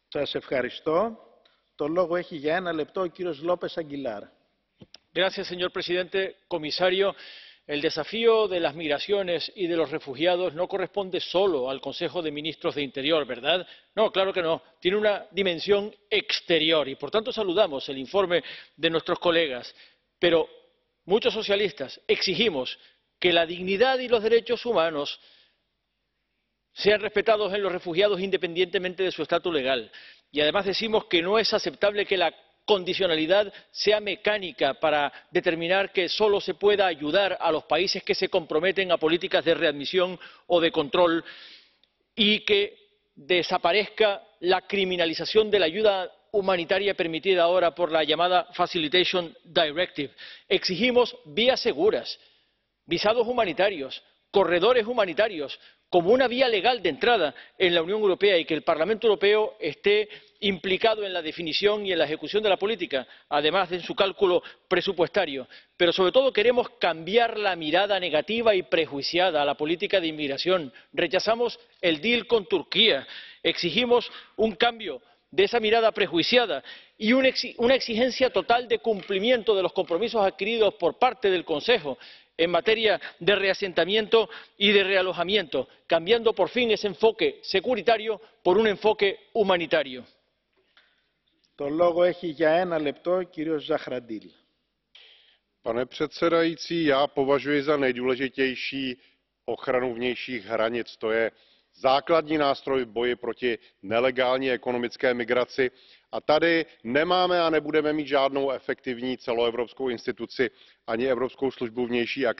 Σας ευχαριστώ. Το λόγο έχει για ένα λεπτό ο κύριος Λόπες Αγγιλάρ. Señor presidente, comisario, el desafío de las migraciones y de los refugiados no corresponde solo al Consejo de Ministros de Interior, ¿verdad? No, claro que no. Tiene una dimensión exterior y, por tanto, saludamos el informe de nuestros colegas. Pero muchos socialistas exigimos que la dignidad y los derechos humanos sean respetados en los refugiados independientemente de su estatus legal. Y además decimos que no es aceptable que la condicionalidad sea mecánica para determinar que solo se pueda ayudar a los países que se comprometen a políticas de readmisión o de control y que desaparezca la criminalización de la ayuda humanitaria permitida ahora por la llamada Facilitation Directive. Exigimos vías seguras, visados humanitarios, corredores humanitarios como una vía legal de entrada en la Unión Europea y que el Parlamento Europeo esté implicado en la definición y en la ejecución de la política, además de en su cálculo presupuestario. Pero, sobre todo, queremos cambiar la mirada negativa y prejuiciada a la política de inmigración. Rechazamos el deal con Turquía. Exigimos un cambio de esa mirada prejuiciada y una exigencia total de cumplimiento de los compromisos adquiridos por parte del Consejo en materia de reasentamiento y de realojamiento, cambiando por fin ese enfoque securitario por un enfoque humanitario. Pane předsedající, já považuji za nejdůležitější ochranu vnějších hranic. To je základní nástroj v boji proti nelegální ekonomické migraci a tady nemáme a nebudeme mít žádnou efektivní celoevropskou instituci ani Evropskou službu vnější akce